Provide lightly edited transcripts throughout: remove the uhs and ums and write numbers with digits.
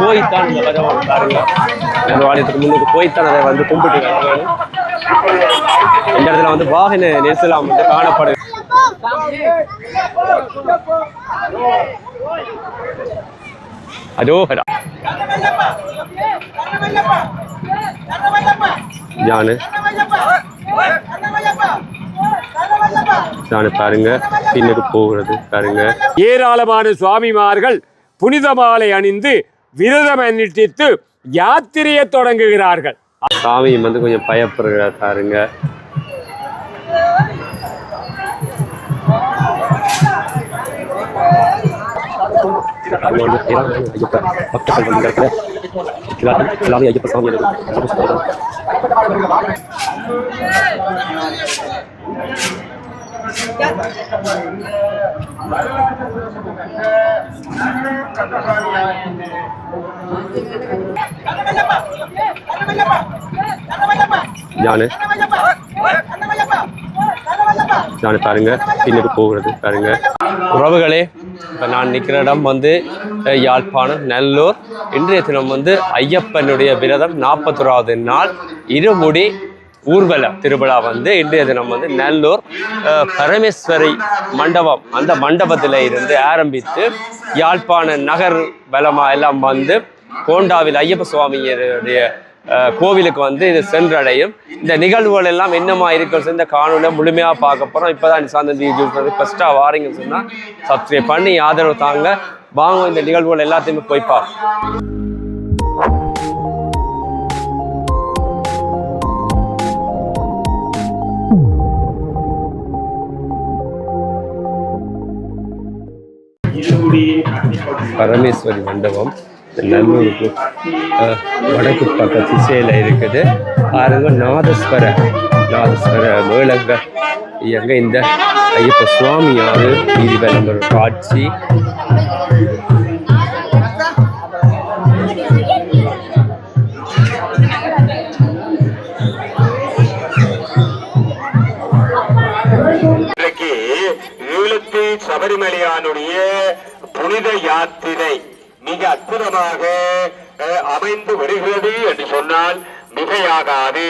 போய்த்தான் இந்த கதவை பாருங்க, இந்த ஆலயத்துக்கு முன்னுக்கு போய்த்தான் அதை வந்து கும்பிட்டு வேணும். இந்த இடத்துல வந்து வாகன நெரிசலாம் வந்து காணப்படுது. அரோஹரா ஜானு பாருங்க, பின்னுக்கு போகிறது பாருங்க. ஏராளமான சுவாமிமார்கள் புனித மாலை அணிந்து விரதம் அனுஷ்டித்து யாத்திரையை தொடங்குகிறார்கள். சாமியும் வந்து கொஞ்சம் பயப்படுகிறார் பாருங்க. ஐயப்ப சாமி பாருங்க, பின்னுக்கு போகிறது பாருங்க. உறவுகளே, இப்போ நான் நிற்கிற இடம் வந்து யாழ்ப்பாணம் நல்லூர். இன்றைய தினம் வந்து ஐயப்பனுடைய விரதம் 41வது நாள் இருமுடி ஊர்வல திருவிழா வந்து இன்றைய தினம் வந்து நல்லூர் பரமேஸ்வரி மண்டபம், அந்த மண்டபத்தில் இருந்து ஆரம்பித்து யாழ்ப்பாண நகர் பலமா எல்லாம் வந்து கோண்டாவில் ஐயப்ப சுவாமியுடைய கோவிலுக்கு வந்து இது சென்றடையும். இந்த நிகழ்வுகள் எல்லாம் என்னமா இருக்கிறது இந்த காணொலியை முழுமையாக பார்க்க போகிறோம். இப்போ தான் சாந்தந்தி ஃபஸ்ட்டாக வாரீங்கன்னு சொன்னால் சப்ஸ்கிரைப் பண்ணி ஆதரவு தாங்க. வாங்க இந்த நிகழ்வுகள் எல்லாத்தையுமே போய் பார்ப்போம். பரமேஸ்வரி மண்டபம் நல்லூருக்கு வடக்கு பக்க திசையில் இருக்குது. பாருங்க, நாதஸ்வர மேளங்க எங்க இந்த ஐயப்ப சுவாமியாரு வீதி விளம்பர காட்சி. சபரிமலையானுடைய புனித யாத்திரை மிக அற்புதமாக அமைந்து வருகிறது என்று சொன்னால் மிகையாகாது.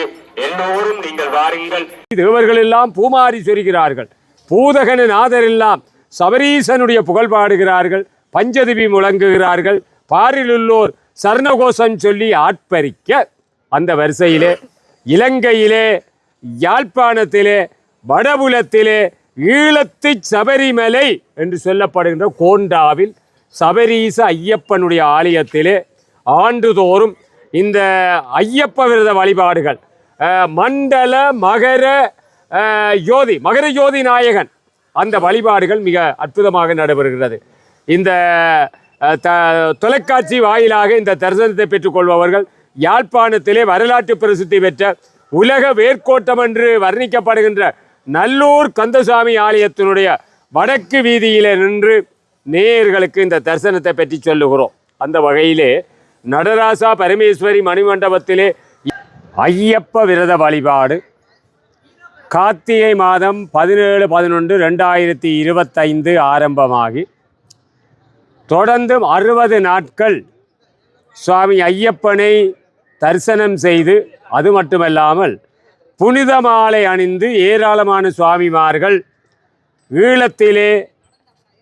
எல்லோரும் நீங்கள் வாருங்கள். தேவர்கள் எல்லாம் பூமாரி சொரிகிறார்கள், பூதகன நாதர் எல்லாம் சபரீசனுடைய புகழ் பாடுகிறார்கள், பஞ்சதிபி முழங்குகிறார்கள், பாரிலுள்ளோர் சர்ணகோஷம் சொல்லி ஆட்பரிக்க. அந்த வரிசையிலே இலங்கையிலே, யாழ்ப்பாணத்திலே, வடபுலத்திலே, ஈழத்து சபரிமலை என்று சொல்லப்படுகின்ற கோண்டாவில் சபரீச ஐயப்பனுடைய ஆலயத்திலே ஆண்டுதோறும் இந்த ஐயப்ப விரத வழிபாடுகள் மண்டல மகர ஜோதி நாயகன் அந்த வழிபாடுகள் மிக அற்புதமாக நடைபெறுகிறது. இந்த தொலைக்காட்சி வாயிலாக இந்த தரிசனத்தை பெற்றுக்கொள்பவர்கள் யாழ்ப்பாணத்திலே வரலாற்று பிரசித்தி பெற்ற உலக வேர்க்கோட்டம் என்று வர்ணிக்கப்படுகின்ற நல்லூர் கந்தசாமி ஆலயத்தினுடைய வடக்கு வீதியிலே நின்று நேயர்களுக்கு இந்த தரிசனத்தை பற்றி சொல்லுகிறோம். அந்த வகையிலே நடராசா பரமேஸ்வரி மணிமண்டபத்திலே ஐயப்ப விரத வழிபாடு கார்த்திகை மாதம் 17/11/2025 ஆரம்பமாகி தொடர்ந்து 60 நாட்கள் சுவாமி ஐயப்பனை தரிசனம் செய்து, அது மட்டுமல்லாமல் புனித மாலை அணிந்து ஏராளமான சுவாமிமார்கள் ஈழத்திலே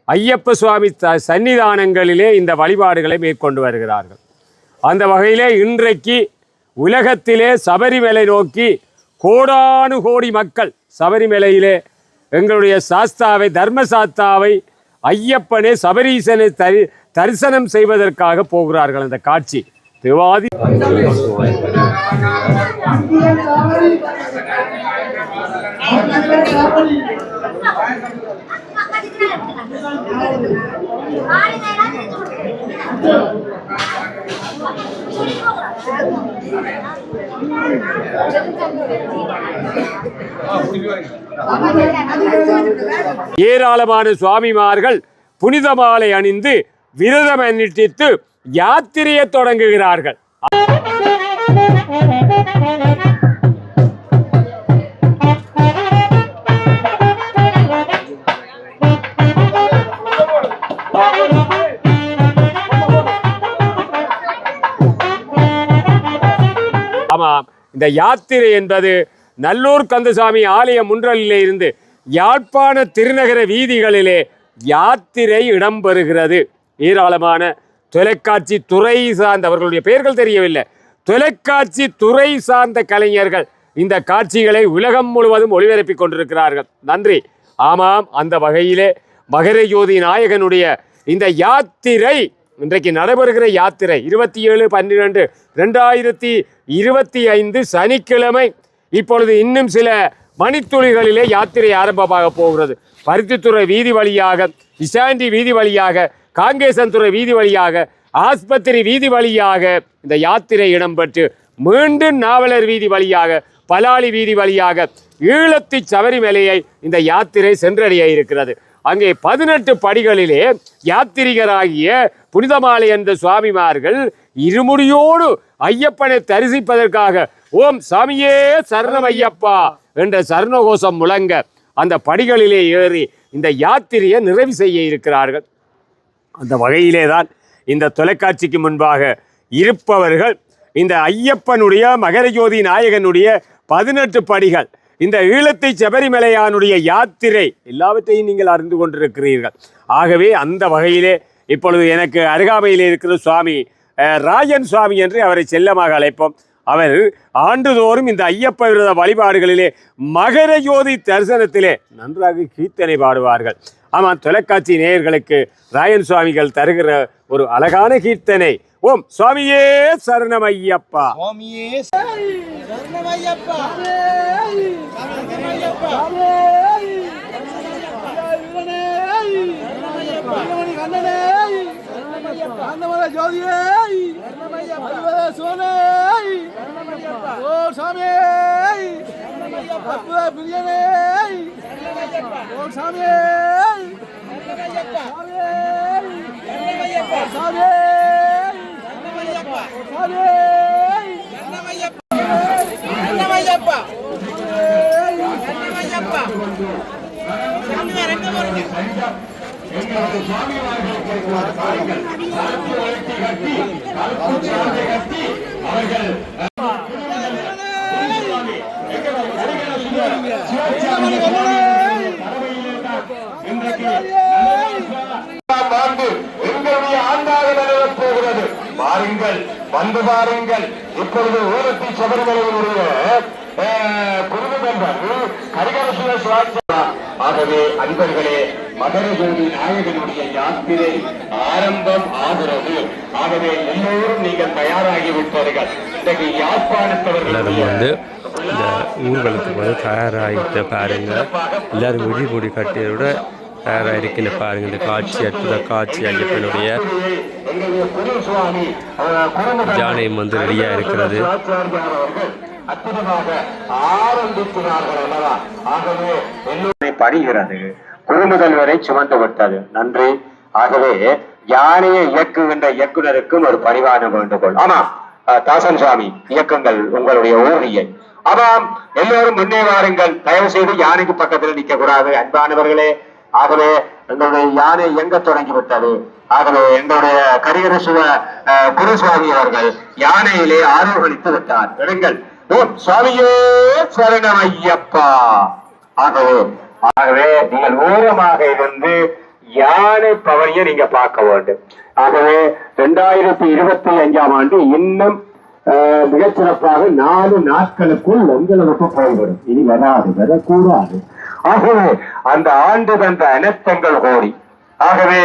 ஐயப்ப சுவாமி சன்னிதானங்களிலே இந்த வழிபாடுகளை மேற்கொண்டு வருகிறார்கள். அந்த வகையிலே இன்றைக்கு உலகத்திலே சபரிமலை நோக்கி கோடானு கோடி மக்கள் சபரிமலையிலே எங்களுடைய சாஸ்தாவை, தர்மசாஸ்தாவை, ஐயப்பனை, சபரீசனை தரிசனம் செய்வதற்காக போகிறார்கள். அந்த காட்சி திவாதி ஏராளமான சுவாமிமார்கள் புனித மாலை அணிந்து விரதம் அனுஷ்டித்து யாத்திரையை தொடங்குகிறார்கள். ஆமாம், இந்த யாத்திரை என்பது நல்லூர் கந்தசாமி ஆலய முன்றலிலே இருந்து யாழ்ப்பாண திருநகர வீதிகளிலே யாத்திரை இடம்பெறுகிறது. ஏராளமான தொலைக்காட்சி துறை சார்ந்தவர்களுடைய பெயர்கள் தெரியவில்லை, தொலைக்காட்சி துறை சார்ந்த கலைஞர்கள் இந்த காட்சிகளை உலகம் முழுவதும் ஒளிபரப்பிக் கொண்டிருக்கிறார்கள். நன்றி. ஆமாம், அந்த வகையிலே மகரஜோதி நாயகனுடைய இந்த யாத்திரை இன்றைக்கு நடைபெறுகிற யாத்திரை 27/12/2025 சனிக்கிழமை. இப்பொழுது இன்னும் சில மணித்துளிகளிலே யாத்திரை ஆரம்பமாக போகிறது. பருத்தித்துறை வீதி வழியாக, இசாண்டி வீதி வழியாக, காங்கேசன்துறை வீதி வழியாக, ஆஸ்பத்திரி வீதி வழியாக இந்த யாத்திரை இடம்பெற்று மீண்டும் நாவலர் வீதி வழியாக, பலாலி வீதி வழியாக ஈழத்தி சபரிமலையை இந்த யாத்திரை சென்றடைய இருக்கிறது. அங்கே 18 படிகளிலே யாத்திரிகராகிய புனிதமாலை என்ற சுவாமிமார்கள் இருமுடியோடு ஐயப்பனை தரிசிப்பதற்காக ஓம் சாமியே சரணம் ஐயப்பா என்ற சரணகோஷம் முழங்க அந்த படிகளிலே ஏறி இந்த யாத்திரையை நிறைவு செய்ய இருக்கிறார்கள். அந்த வகையிலே தான் இந்த தொலைக்காட்சிக்கு முன்பாக இருப்பவர்கள் இந்த ஐயப்பனுடைய மகரஜோதி நாயகனுடைய 18 படிகள், இந்த ஈழத்தை சபரிமலையானுடைய யாத்திரை எல்லாவற்றையும் நீங்கள் அறிந்து கொண்டிருக்கிறீர்கள். ஆகவே அந்த வகையிலே இப்பொழுது எனக்கு அருகாமையிலே இருக்கிற சுவாமி ராஜன் சுவாமி என்று அவரை செல்லமாக அழைப்போம். அவர் ஆண்டுதோறும் இந்த ஐயப்ப விரத வழிபாடுகளிலே மகரஜோதி தரிசனத்திலே நன்றாக கீர்த்தனை பாடுவார்கள். ஆமாம், தொலைக்காட்சி நேயர்களுக்கு ராயன் சுவாமிகள் தருகிற ஒரு அழகான கீர்த்தனை. ஓம் சுவாமியே சரணம் ஐயப்பா. பாருங்கள், வந்து பாருங்கள். இப்பொழுது ஊரத்தி சபரிமலையினுடைய ஆகவே அன்பர்களே, மகரஜோதி நாயகனுடைய யாத்திரை ஆரம்பம் ஆகிறது. ஆகவே எல்லோரும் நீங்கள் தயாராகிவிட்டார்கள். இன்றைக்கு யாழ்ப்பாணத்தவர்கள் வந்து இந்த ஊர்களுக்கு வந்து தயாராகிட்ட பாருங்க. எல்லாரும் விழிமூடி கட்டியோட தயாராகிருக்கின்ற பாருங்க. இந்த காட்சி, அற்புத காட்சி. ஐயப்பனுடைய ஜானையும் வந்து ரெடியாக இருக்கிறது. அற்புதமாக ஆரம்பிக்கிறார்கள் அல்லவா? ஆகவே எல்லோரை பணிகிறது, குறுமுதல்வரை சுமந்து விட்டது. நன்றி. ஆகவே யானையை இயக்குகின்ற இயக்குனருக்கும் ஒரு பணிவான வேண்டுகோள். ஆமாம், தாசன் சுவாமி இயக்குங்கள் உங்களுடைய ஊர்தியை. ஆமாம், எல்லோரும் முன்னே வாருங்கள். தயவு செய்து யானைக்கு பக்கத்தில் நிற்க கூடாது அன்பானவர்களே. ஆகவே எங்களுடைய யானை இயங்க தொடங்கிவிட்டது. ஆகவே எங்களுடைய கரிகரசுவ குருசுவாமி அவர்கள் யானையிலே ஆரோகணித்து விட்டார். எடுங்கள். ஓம் சுவாமியே சரணம் ஐயப்பா. ஆகவே நீங்கள் ஓரமாக இருந்து யானை பவனியை நீங்க பார்க்க வேண்டும். ஆகவே 2025ஆம் ஆண்டு இன்னும் மிகச்சிறப்பாக 4 நாட்களுக்குள் உங்களுக்கு போய்விடும். இனி வரக்கூடாது. ஆகவே அந்த ஆண்டு தந்த அனர்த்தங்கள் கோரி, ஆகவே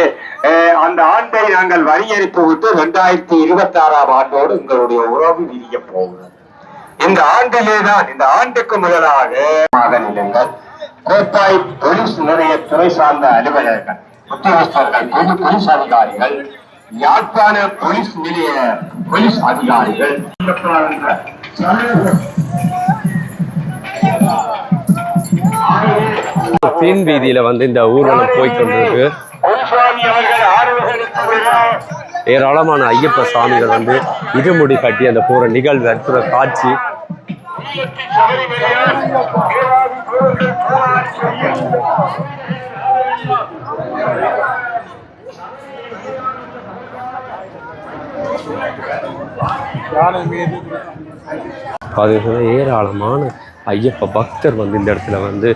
அந்த ஆண்டை நாங்கள் வரியறிப்பு விட்டு 2026ஆம் ஆண்டோடு உங்களுடைய உறவு விரிய போகிறது. இந்த ஆண்டிலேதான், இந்த ஆண்டுக்கு முதலாக நிலங்கள், கோப்பாய் போலீஸ் நிலைய துறை சார்ந்த அலுவலர்கள், உத்தியோகஸ்தர்கள், பொது போலீஸ் அதிகாரிகள், யாழ்ப்பாண போலீஸ் நிலைய போலீஸ் அதிகாரிகள் பின் வீதியில வந்து இந்த ஊர்வலம் போய்கொண்டிருக்கு. ஏராளமான ஐயப்ப சாமிகள் வந்து இருமுடி கட்டி அந்த போற நிகழ்வு, அற்புத காட்சி. பார்த்தீங்கன்னா ஏராளமான ஐயப்ப பக்தர் வந்து இந்த இடத்துல வந்து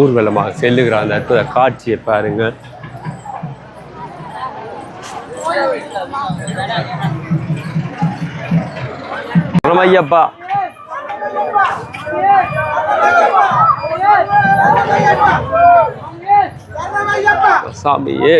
ஊர்வலமாக செல்லுகிற அந்த அற்புத காட்சியை பாருங்க. ஐயப்பா சாமியே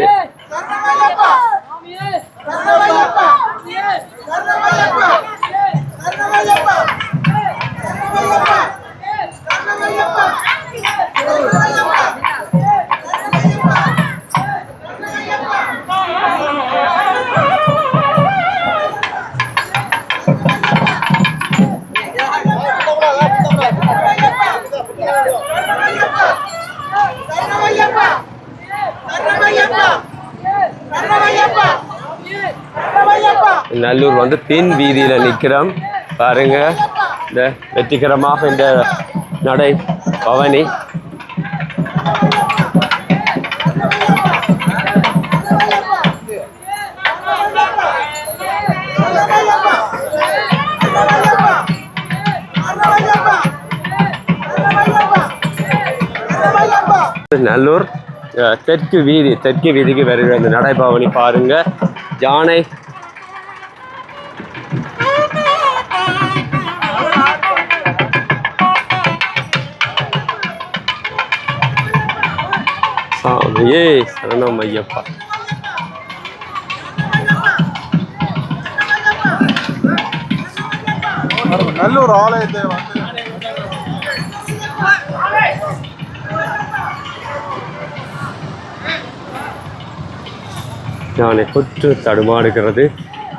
நல்லூர் வந்து பின் வீதியில நிக்கிறோம் பாருங்க. இந்த வெற்றிகரமாக இந்த நடை பவனி நல்லூர் தெற்கு வீதிக்கு வருகிற இந்த நடைபவனி பாருங்க. யானை சாமியே சரணம் ஐயப்பா. நல்லூர் ஆலயத்தை யானை கொற்று தடுமாறுகிறது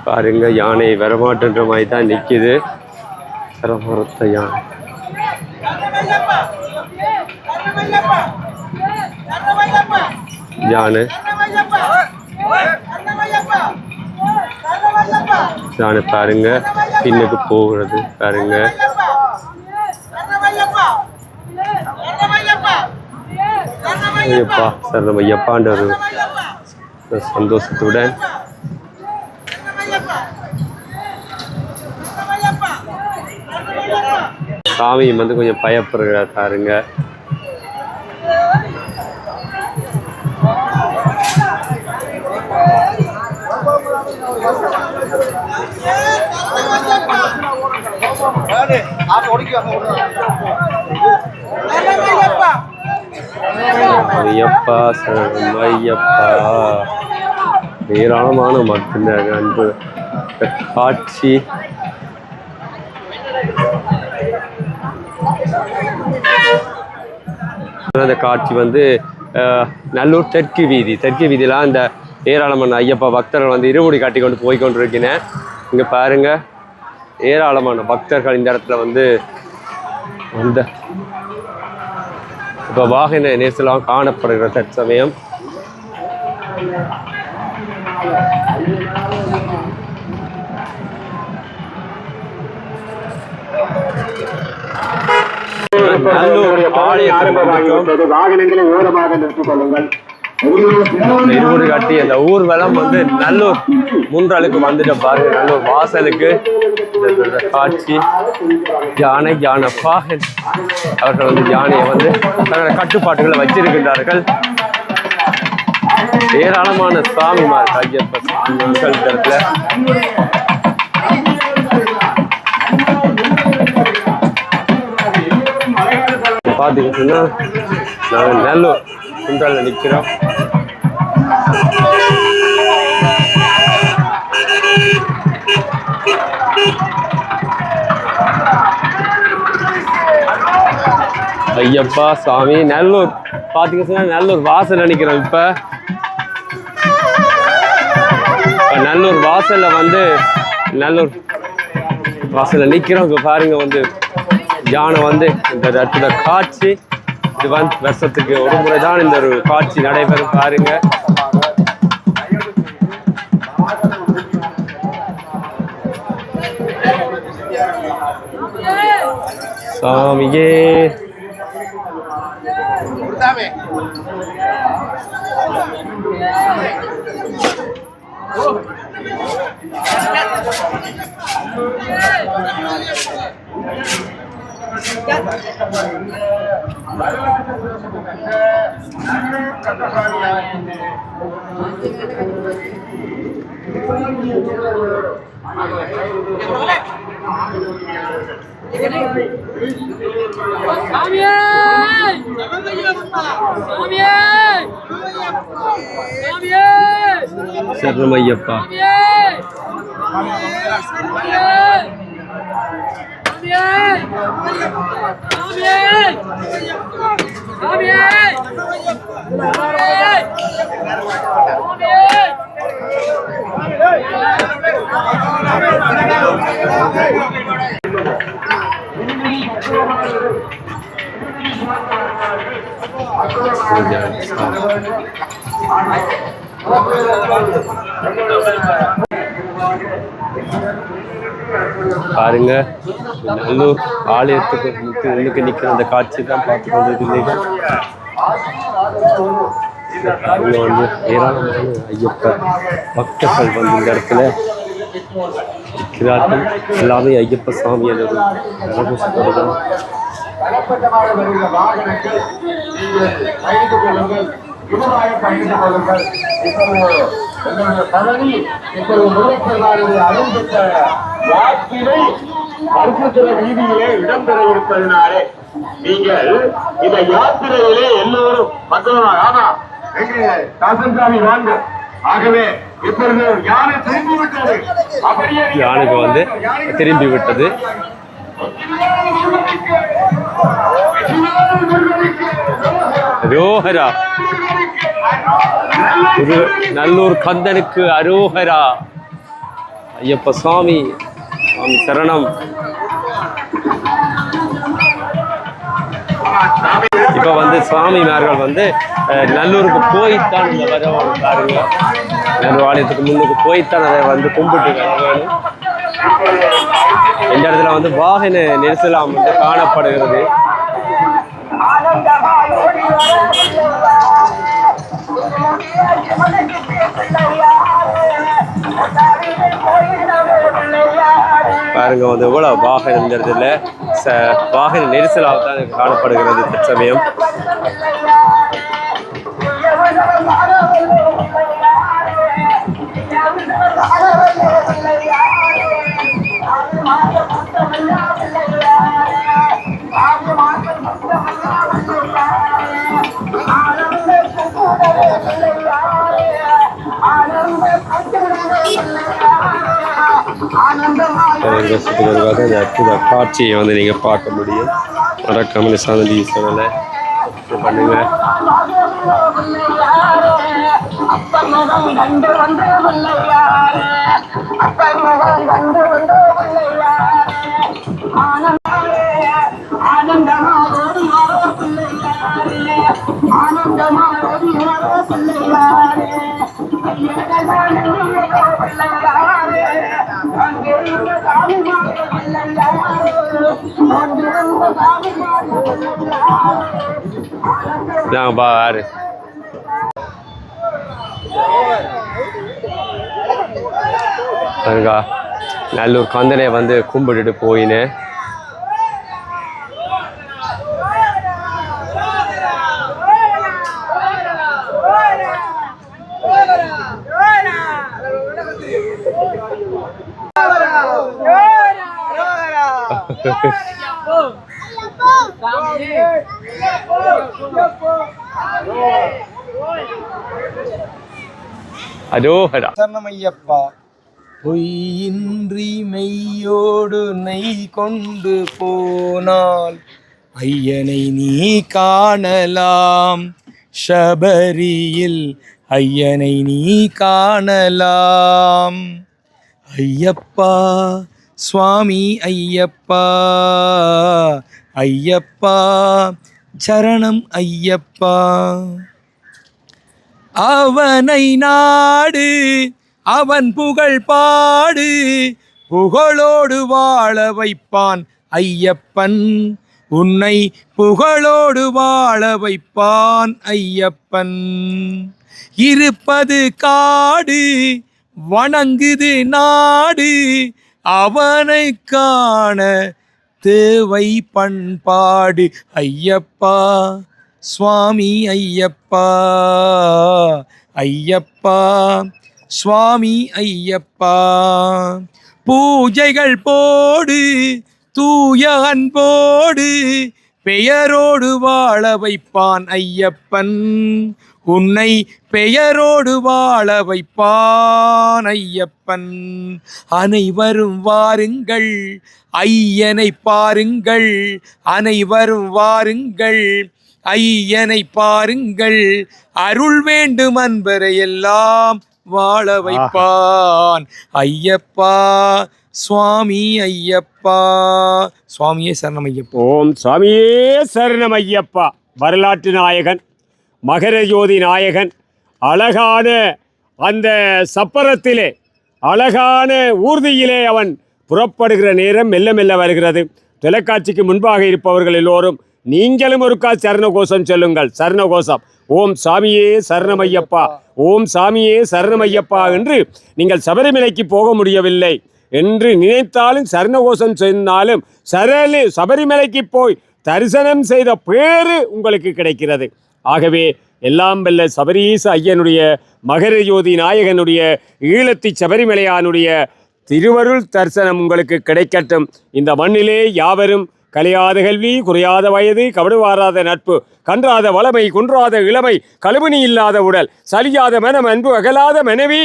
பாருங்க. யானை வரமாட்டுன்ற மாதிரி தான் நிற்கிது. தரமறுத்த யானை யானை பாருங்க பின்னுக்கு போகிறது பாருங்க. ஐயப்பா சரணம் ஐயப்பான்ற ஒரு சந்தோஷத்துடன் சாமி வந்து கொஞ்சம் பயப்படுகிறார் பாருங்க. ஐயப்பா சரணம் ஐயப்பா. ஏராளமான மக்கள் அன்பு காட்சி. அந்த காட்சி வந்து நல்லூர் தெற்கு வீதியில் அந்த ஏராளமான ஐயப்பா பக்தர்கள் வந்து இருமுடி காட்டி கொண்டு போய் கொண்டிருக்கிறேன். இங்கே பாருங்க ஏராளமான பக்தர்கள் இந்த இடத்துல வந்து அந்த இப்போ வாகன நெரிசலாக காணப்படுகிற தற்சமயம். வாகனங்களை ஓரமாக நிறுத்திக் கொள்ளுங்கள். இருமுடி காட்டி அந்த ஊர்வலம் வந்து நல்லூர் முன்றாளுக்கு வந்துட்டு பாருங்க. நல்லூர் வாசலுக்கு காட்சி. யானைப்பா அவர்கள் வந்து யானையை வந்து தன்னோட கட்டுப்பாட்டுகளை வச்சிருக்கின்றார்கள். ஏராளமான சாமிமார் ஐயப்ப சாமிகள் இடத்துல பார்த்தீங்கன்னா நாங்கள் நல்லூர் குன்றால நிற்கிறோம். ஐயப்பா சாமி நல்லூர் பார்த்தீங்கன்னா நல்லூர் வாசல் நினைக்கிறோம். இப்போ நல்லூர் வாசல்ல வந்து நல்லூர் வாசல்ல நிற்கிறோம். இப்போ பாருங்க வந்து யானை வந்து இந்த அற்புத காட்சி. இது வந்து வருஷத்துக்கு ஒரு முறை தான் இந்த ஒரு காட்சி நடைபெறும் பாருங்க. சாமியே சரணமையப்பா. பாருங்க, நல்லூர் ஆலயத்துக்கு முன்னுக்கு நிற்கிற அந்த காட்சி தான் பார்த்து கொண்டிருக்கிறீர்கள். இங்க வந்து ஏராளமான ஐயப்ப பக்தர்கள் வந்து இந்த இடத்துல இருக்கிறார்கள். எல்லாமே ஐயப்ப சாமி அல்லது வீதியிலே இடம்பெற இருப்பதனாலே நீங்கள் இந்த யாத்திரையிலே எல்லோரும் தாசன்சாமி வாங்க. ஆகவே இப்பொழுது யானை திரும்பி விட்டது. அப்படியே யானைக்கு வந்து திரும்பி விட்டது. அரோஹரா. நல்லூர் கந்தனுக்கு அரோஹரா. ஐயப்ப சுவாமி சரணம். இப்ப வந்து சுவாமிமார்கள் வந்து நல்லூருக்கு போய்த்தான் இந்த வர பாருங்க. நல்லூர் ஆலயத்துக்கு முன்னுக்கு போய்த்தான் அதை வந்து கும்பிட்டு வேணும். இந்த இடத்துல வந்து வாகன நெரிசலாம் வந்து காணப்படுகிறது. பாருங்க வந்து எவ்வளவு வாகனம் இந்த இடத்துல வாகன நெரிசலாக தான் காணப்படுகிறது தற்சமயம். இந்த அற்புத காட்சியை வந்து நீங்க பார்க்க முடியும். மறக்காம சாந்தி சேனலை பண்ணுங்க. பாரு நல்லூர் கந்தனை வந்து கும்பிட்டுட்டு போயினேன். அரோஹரா. சரணமையப்பா. பொய்யின்றி மெய்யோடு நெய் கொண்டு போனால் ஐயனை நீ காணலாம். ஷபரியில் ஐயனை நீ காணலாம். ஐயப்பா சுவாமி ஐயப்பா, ஐயப்பா சரணம் ஐயப்பா. அவனை நாடு, அவன் புகழ் பாடு, புகழோடு வாழ வைப்பான் ஐயப்பன். உன்னை புகழோடு வாழ வைப்பான் ஐயப்பன். இருப்பது காடு, வணங்குது நாடு, அவனை காண தேவை பண்பாடு ஐயப்பா சுவாமி ஐயப்பா ஐயப்பா சுவாமி ஐயப்பா. பூஜைகள் போடு தூய அன்போடு பெயரோடு வாழ வைப்பான் ஐயப்பன். உன்னை பெயரோடு வாழ வைப்பான் ஐயப்பன். அனைவரும் வாருங்கள் ஐயனை பாருங்கள், அனைவரும் வாருங்கள் ஐயனை பாருங்கள். அருள் வேண்டும் அன்பரை எல்லாம் வாழ வைப்பான் ஐயப்பா சுவாமி ஐயப்பா. சுவாமியே சரணம் ஐயப்பா. ஓம் சுவாமியே சரணம் ஐயப்பா. வரலாற்று நாயகன், மகர ஜோதி நாயகன், அழகான அந்த சப்பரத்திலே, அழகான ஊர்தியிலே அவன் புறப்படுகிற நேரம் மெல்ல மெல்ல வருகிறது. தொலைக்காட்சிக்கு முன்பாக இருப்பவர்கள் எல்லோரும் நீங்களும் ஒருக்கா சரண கோஷம் சொல்லுங்கள். சரண கோஷம். ஓம் சாமியே சரணமையப்பா, ஓம் சாமியே சரணமையப்பா என்று நீங்கள் சபரிமலைக்கு போக முடியவில்லை என்று நினைத்தாலும் சரண கோஷம் சொன்னாலும் சபரிமலைக்கு போய் தரிசனம் செய்த பேரு உங்களுக்கு கிடைக்கிறது. ஆகவே எல்லாம் வல்ல சபரீச ஐயனுடைய, மகர ஜோதி நாயகனுடைய, ஈழத்தி சபரிமலையானுடைய திருவருள் தரிசனம் உங்களுக்கு கிடைக்கட்டும். இந்த மண்ணிலே யாவரும் கலையாத கல்வி, குறையாத வயது, கபடுவாராத நட்பு, கன்றாத வளமை, குன்றாத இளமை, கழுவினி இல்லாத உடல், சலியாத மனம், அன்பு அகலாத மனைவி,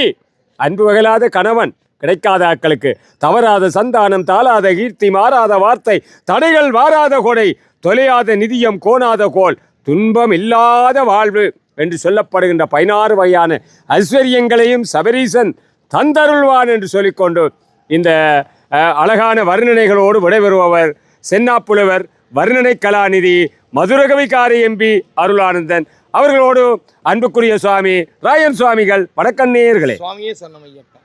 அன்பு அகலாத கணவன் கிடைக்காத ஆக்களுக்கு, தவறாத சந்தானம், தாளாத கீர்த்தி, மாறாத வார்த்தை, தடைகள் வாராத கொடை, தொலையாத நிதியம், கோணாத கோல், துன்பம் இல்லாத வாழ்வு என்று சொல்லப்படுகின்ற 16 வகையான ஐஸ்வர்யங்களையும் சபரீசன் தந்தருள்வான் என்று சொல்லிக்கொண்டு இந்த அழகான வர்ணனைகளோடு விடைபெறுபவர் சென்னாப்புலவர், வர்ணனை கலாநிதி, மதுரகவிகாரி எம்பி அருளானந்தன் அவர்களோடு அன்புக்குரிய சுவாமி ராயன் சுவாமிகள். வணக்கம் நேயர்களே. சுவாமியே சரணம் ஐயப்பா.